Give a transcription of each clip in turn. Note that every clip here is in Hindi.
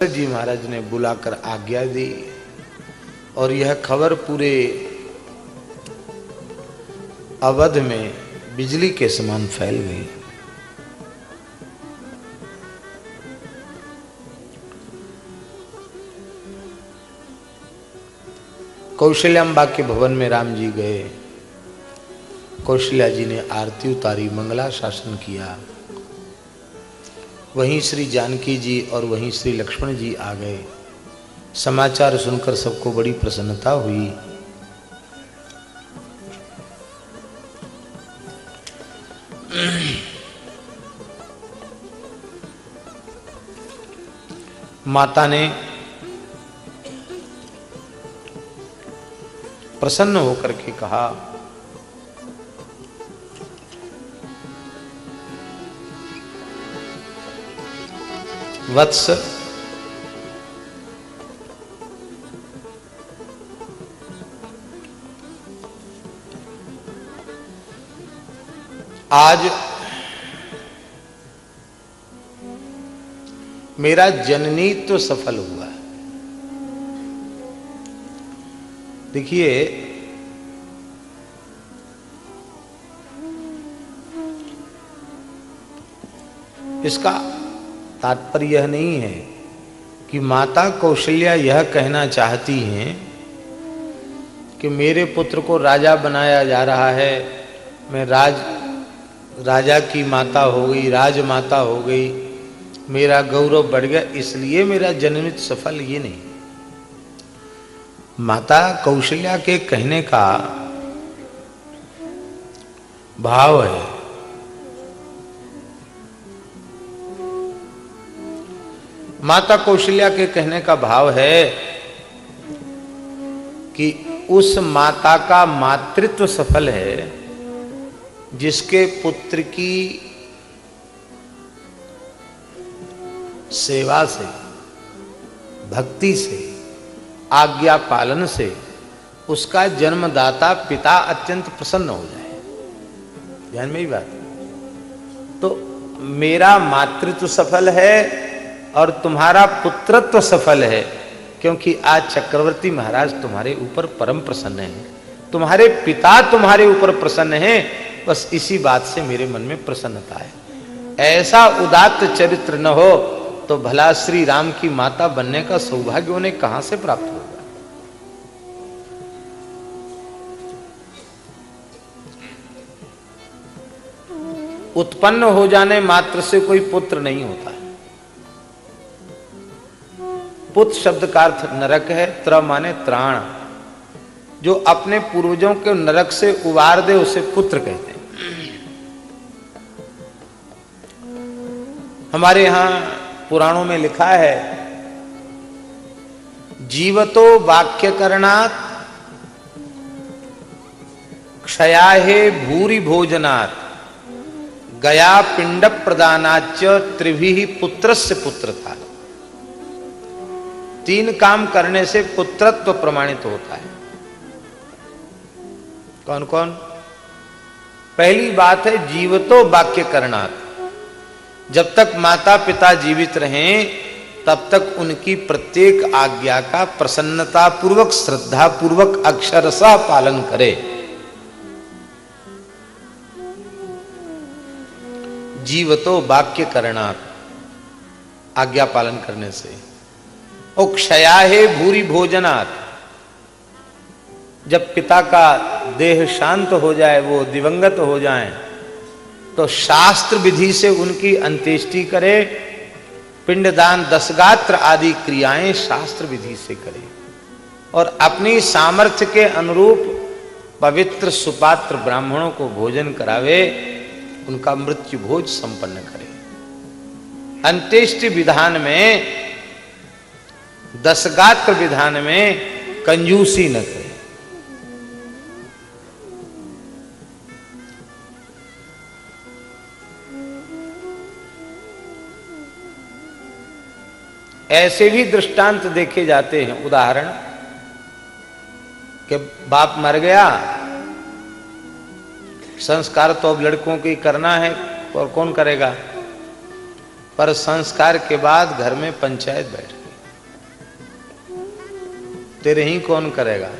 जी महाराज ने बुलाकर आज्ञा दी और यह खबर पूरे अवध में बिजली के समान फैल गई। कौशल्याम्बा के भवन में राम जी गए। कौशल्या जी ने आरती उतारी, मंगलाशासन किया। वहीं श्री जानकी जी और वहीं श्री लक्ष्मण जी आ गए। समाचार सुनकर सबको बड़ी प्रसन्नता हुई। माता ने प्रसन्न होकर के कहा, वत्स, आज मेरा जननीत्व सफल हुआ है। देखिए, इसका तात्पर्य यह नहीं है कि माता कौशल्या यह कहना चाहती हैं कि मेरे पुत्र को राजा बनाया जा रहा है, मैं राजा की माता हो गई, राजमाता हो गई, मेरा गौरव बढ़ गया, इसलिए मेरा जन्मित सफल। ये नहीं। माता कौशल्या के कहने का भाव है, माता कौशल्या के कहने का भाव है कि उस माता का मातृत्व सफल है जिसके पुत्र की सेवा से, भक्ति से, आज्ञा पालन से उसका जन्मदाता पिता अत्यंत प्रसन्न हो जाए। ध्यान में ही बात। तो मेरा मातृत्व सफल है और तुम्हारा पुत्रत्व सफल है, क्योंकि आज चक्रवर्ती महाराज तुम्हारे ऊपर परम प्रसन्न हैं, तुम्हारे पिता तुम्हारे ऊपर प्रसन्न हैं। बस इसी बात से मेरे मन में प्रसन्नता है। ऐसा उदात्त चरित्र न हो तो भला श्री राम की माता बनने का सौभाग्य उन्हें कहां से प्राप्त होगा। उत्पन्न हो जाने मात्र से कोई पुत्र नहीं होता। पुत शब्द का अर्थ नरक है। त्र माने त्राण, जो अपने पूर्वजों के नरक से उबार दे उसे पुत्र कहते हैं। हमारे यहां पुराणों में लिखा है, जीवतो वाक्य करणात् क्षयाहे भूरि भोजनात् गया पिंड प्रदानाच त्रिभिः पुत्रस्य पुत्रता। 3 काम करने से पुत्रत्व प्रमाणित होता है। कौन कौन? पहली बात है जीवतो वाक्य करणात्। जब तक माता पिता जीवित रहें तब तक उनकी प्रत्येक आज्ञा का प्रसन्नता पूर्वक, श्रद्धा पूर्वक, अक्षरशः पालन करे। जीवतो वाक्य करणात्, आज्ञा पालन करने से। और क्षयाहे भूरि भोजनात्, जब पिता का देह शांत हो जाए, वो दिवंगत हो जाएं, तो शास्त्र विधि से उनकी अंत्येष्टि करे। पिंडदान, दशगात्र आदि क्रियाएं शास्त्र विधि से करे और अपनी सामर्थ्य के अनुरूप पवित्र सुपात्र ब्राह्मणों को भोजन करावे, उनका मृत्यु भोज संपन्न करे। अंत्येष्टि विधान में, दशगात्र विधान में कंजूसी न करे। ऐसे भी दृष्टांत देखे जाते हैं। उदाहरण कि बाप मर गया, संस्कार तो अब लड़कों की करना है और कौन करेगा, पर संस्कार के बाद घर में पंचायत बैठ गई। तेरे ही कौन करेगा।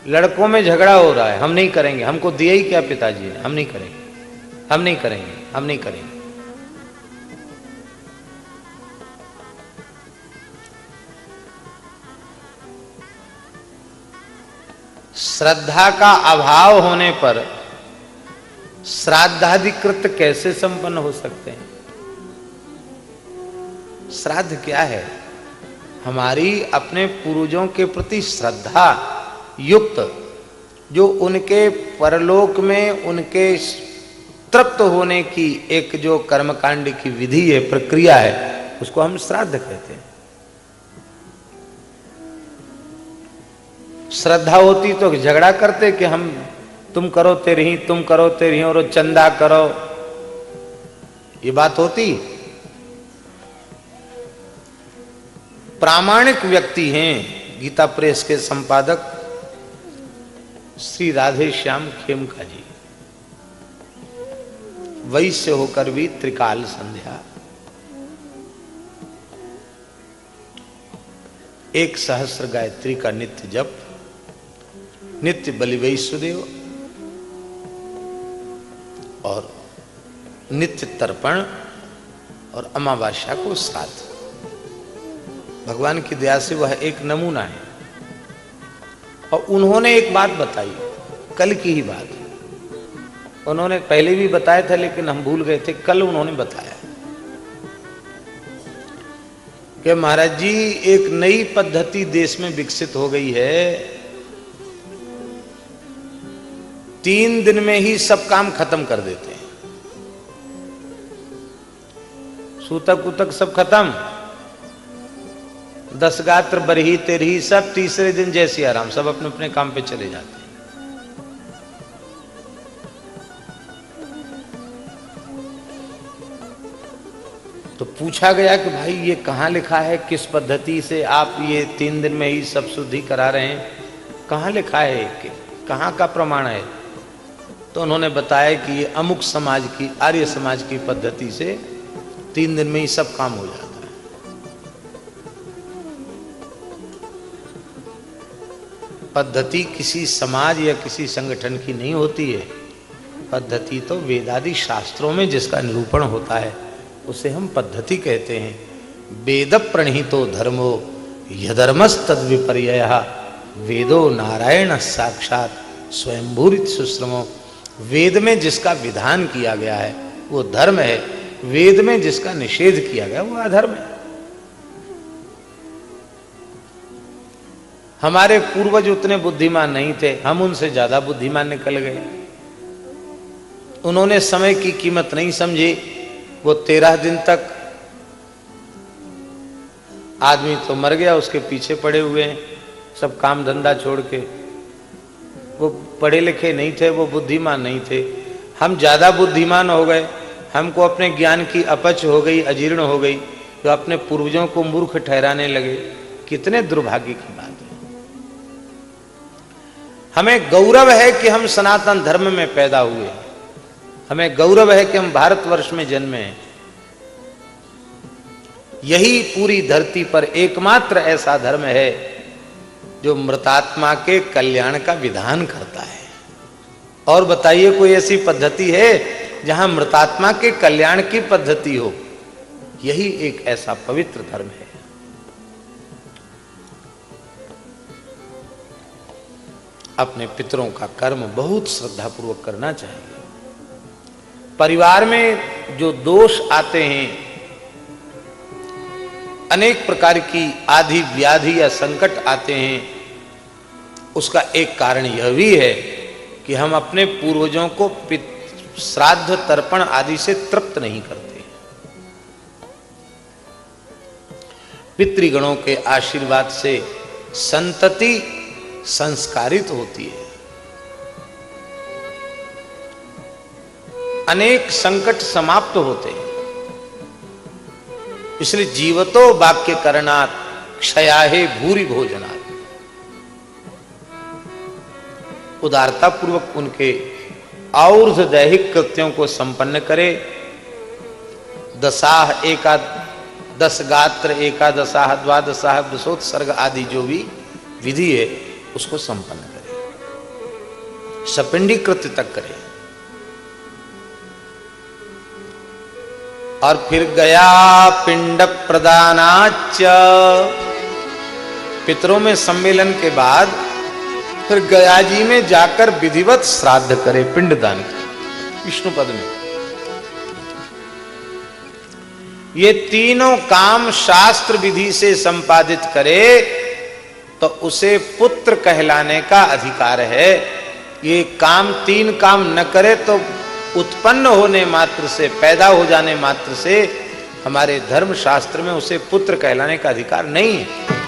लड़कों में झगड़ा हो रहा है, हम नहीं करेंगे, हमको दिया ही क्या पिताजी ने, हम नहीं करेंगे, हम नहीं करेंगे, हम नहीं करेंगे। श्रद्धा का अभाव होने पर श्राद्धादि कृत्य कैसे संपन्न हो सकते हैं। श्राद्ध क्या है? हमारी अपने पूर्वजों के प्रति श्रद्धा युक्त, जो उनके परलोक में उनके तृप्त होने की एक जो कर्मकांड की विधि है, प्रक्रिया है, उसको हम श्राद्ध कहते हैं। श्रद्धा होती तो झगड़ा करते कि हम तुम करो तेरी ही, तुम करो तेरी ही, और चंदा करो, ये बात होती। प्रामाणिक व्यक्ति हैं गीता प्रेस के संपादक श्री राधे श्याम खेमका जी, वैश्य होकर भी त्रिकाल संध्या, एक सहस्र गायत्री का नित्य जप, नित्य बलि वैश्वदेव और नित्य तर्पण और अमावस्या को श्राद्ध। भगवान की दया से वह एक नमूना है। और उन्होंने एक बात बताई, कल की ही बात, उन्होंने पहले भी बताया था लेकिन हम भूल गए थे। कल उन्होंने बताया कि महाराज जी एक नई पद्धति देश में विकसित हो गई है, 3 दिन में ही सब काम खत्म कर देते हैं, सूतक उतक सब खत्म, 10 गात्र बरही तेरही सब, तीसरे दिन जैसी आराम, सब अपने अपने काम पे चले जाते हैं। तो पूछा गया कि भाई ये कहाँ लिखा है, किस पद्धति से आप ये 3 दिन में ही सब शुद्धि करा रहे हैं, कहाँ लिखा है, कि कहाँ का प्रमाण है। तो उन्होंने बताया कि ये अमुक समाज की, आर्य समाज की पद्धति से 3 दिन में ही सब काम हो जाता है। पद्धति किसी समाज या किसी संगठन की नहीं होती है, पद्धति तो वेदादि शास्त्रों में जिसका निरूपण होता है उसे हम पद्धति कहते हैं। वेद प्रणीतो धर्मो यधर्मस्तद विपर्ययः, वेदो नारायण साक्षात स्वयंभूरित सुश्रमो। वेद में जिसका विधान किया गया है वो धर्म है, वेद में जिसका निषेध किया गया वो अधर्म है। हमारे पूर्वज उतने बुद्धिमान नहीं थे, हम उनसे ज्यादा बुद्धिमान निकल गए। उन्होंने समय की कीमत नहीं समझी। वो 13 दिन तक आदमी तो मर गया, उसके पीछे पड़े हुए हैं सब काम धंधा छोड़ के। वो पढ़े लिखे नहीं थे, वो बुद्धिमान नहीं थे। हम ज्यादा बुद्धिमान हो गए, हमको अपने ज्ञान की अपच हो गई, अजीर्ण हो गई, तो अपने पूर्वजों को मूर्ख ठहराने लगे। कितने दुर्भाग्य की बात है। हमें गौरव है कि हम सनातन धर्म में पैदा हुए, हमें गौरव है कि हम भारतवर्ष में जन्मे हैं। यही पूरी धरती पर एकमात्र ऐसा धर्म है जो मृतात्मा के कल्याण का विधान करता है। और बताइए कोई ऐसी पद्धति है जहां मृतात्मा के कल्याण की पद्धति हो? यही एक ऐसा पवित्र धर्म है। अपने पितरों का कर्म बहुत श्रद्धापूर्वक करना चाहिए। परिवार में जो दोष आते हैं, अनेक प्रकार की आदि व्याधि या संकट आते हैं, उसका एक कारण यह भी है कि हम अपने पूर्वजों को श्राद्ध तर्पण आदि से तृप्त नहीं करते। पितृगणों के आशीर्वाद से संतति संस्कारित होती है। अनेक संकट समाप्त होते हैं। इसलिए जीवतो वाक्य करणात् क्षयाहे भूरि भोजनात्, उदारता पूर्वक उनके और्ध दैहिक कृत्यों को संपन्न करे। दशाह एका 10 गात्र, एकादशाह, द्वादशाह, दशोत्सर्ग आदि जो भी विधि है उसको संपन्न करे, सपिंडी कृत्य तक करे। और फिर गया पिंड प्रदानाच, पितरों में सम्मेलन के बाद फिर गया जी में जाकर विधिवत श्राद्ध करे, पिंडदान करे विष्णु पद में। ये तीनों काम शास्त्र विधि से संपादित करे तो उसे पुत्र कहलाने का अधिकार है। ये काम 3 काम न करे तो उत्पन्न होने मात्र से, पैदा हो जाने मात्र से हमारे धर्म शास्त्र में उसे पुत्र कहलाने का अधिकार नहीं है।